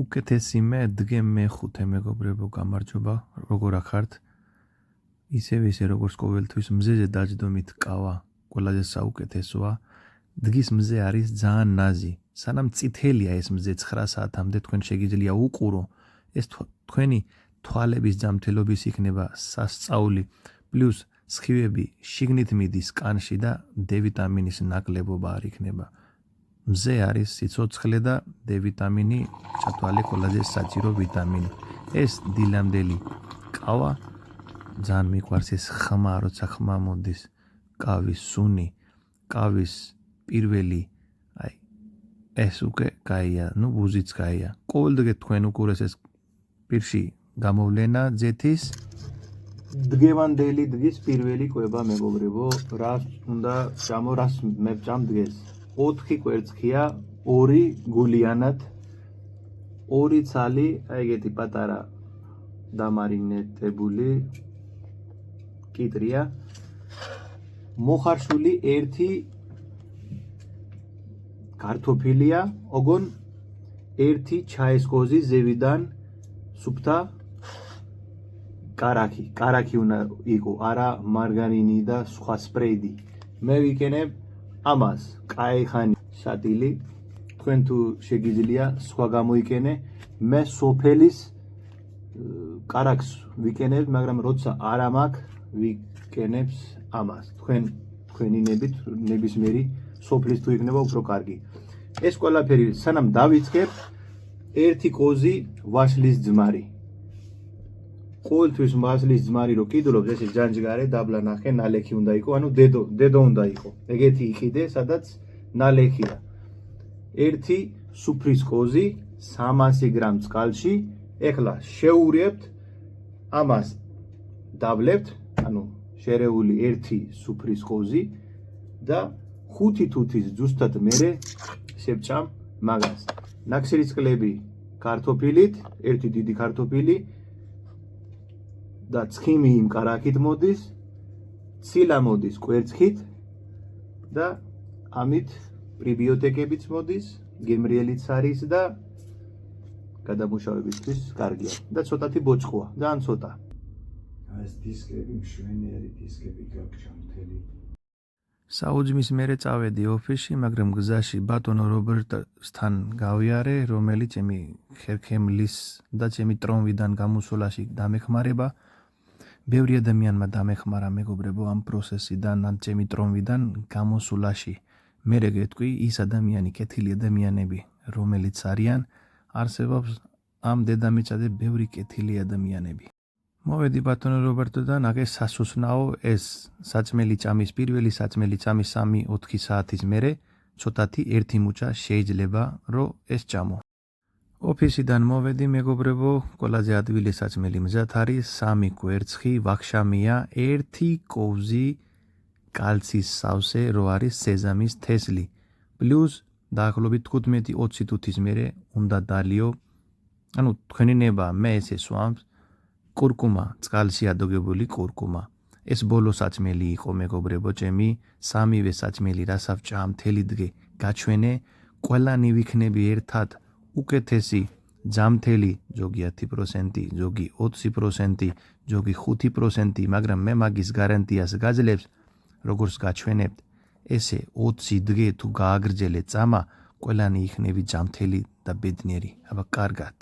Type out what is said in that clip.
უკეთესი მე დგე მეხუთე მეგობრებო გამარჯობა როგორ ახართ ისევე როგორც ყოველთვის მზეზე დაჯდომით კავა ყველაზე საუკეთესოა დღის მზე არის ძალიან ნაზი სანამ წითელია ეს მზე 9 საათამდე თქვენ შეგიძლია უყურო ეს თქვენი თვალების ჯანმრთელობის იქნება სასწაული პლუს სხივები შიგნით მიდის კანში და D ვიტამინის ნაკლებობა არ იქნება მზე არის სიცოცხლე და D ვიტამინი ჩათვალე ყველაზე საჭირო ვიტამინი ეს დილამდელი კავა ძალიან მიყვარს ეს ხმა როცა ხმა მოდის კავის სუნი კავის პირველი აი ეს უკვე კაია ნუ ბუზიც კაია ყოველდღე თქვენ უყურეს ეს პირში გამოვლენა ძეთის დღევანდელი დღის პირველი კვება მეგობრებო რას უნდა ჭამო რას მე ვჭამ დღეს 4 კვერცხია 2 გულიანად 2 ცალი აი ეგეთი პატარა დამარინეტებული კიტრია მოხარშული 1 კარტოფილია ოღონ 1 ჩაის კოზი ზევიდან სუფთა კარაქი უნდა იყო არა მარგარინი და სხვა სპრეიდი მე ვიკენებ ამას კაიხანი შატილი თქვენ თუ შეგიძლია სხვა გამოიკენე მე სოფელის კარაქს ვიკენებ მაგრამ როცა არ ამაქვს ვიკენებს ამას თქვენი ნებისმიერი სოფლის თუ იქნება უფრო კარგი ეს ყველაფერი სანამ დავიწყებ 1 კოზი ვაშლის ძმარი ყოველთვის ვაშლის ძმარი რო კიდურობს ესე ჯანჯგარე დაბლა ნახე ნალექი უნდა იყო ანუ დედო უნდა იყო ეგეთი იყიდე სადაც ნალექია 1 სუფრის კოზი 300 გრამ წყალში ეხლა შევურიებთ ამას დავლებთ ანუ შერეული 1 სუფრის კოზი და 5 თუთის ზუსტად მერე შევჭამ მაგას ნახშირისწყლები კარტოფილით 1 დიდი კარტოფილი და ცხიმი იმ კარაქით მოდის ცილა მოდის კვერცხით და ამით პრიბიოტიკებიც მოდის გემრიელიც არის და გადამუშავებისთვის კარგია და ცოტათი ბოჭყოა ძალიან ცოტა ეს დისკები მშვენიერი დისკები გაგჭამთელი საუძმის მერე წავედი ოფისში მაგრამ გზაში ბატონო რობერტსთან გავიარე რომელიც ჩემი ხერხემლის და ჩემი ტრომვიდან გამოსვლაში დამეხმარება ბევრი ადამიანმა დამეხმარა მეგობრებო ამ პროცესიდან ან ჩემი ტრომვიდან გამოსვლაში მე გეტყვი ის ადამიანი კეთილი ადამიანები რომელიც არიან არსებობს ამ დედამიწაზე ბევრი კეთილი ადამიანები მოვედი ბატონო რობერტოდან აგე სასუსნაო ეს საწმელი ჭამის პირველი საწმელი ჭამის 3-4 საათის მერე ცოტათი ერთი მუჭა შეიძლება რომ ეს ჭამო ოფისიდან მოვედი მეგობრებო ყველაზე ადვილი საწმელი მზად არის 3 კვერცხი ვახშამია 1 კოვზი კალცის სავსე რო არის სეზამის თესლი პლუს დაახლოებით 15-20 თუთის მერე უნდა დალიო ანუ თქვენი ნება მე ესე სვამს კურკუმა წყალში ადოგებული კურკუმა ეს ბოლო საწმელი იყო მეგობრებო ჩემი 3-ვე საწმელი რასაც ჭამ მთელი დღე გაჩვენე ყველანი ვიქნები ერთად უკეთესი ჯამთელი ზოგი 10% ზოგი 20% ზოგი 5% მაგრამ მე მაგის გარანტიას გაძლევს როგორც გაჩვენებთ ესე 20 დღე თუ გააგრძელე წამა ყველანი იქნები ჯამთელი და ბედნიერი აბა კარგად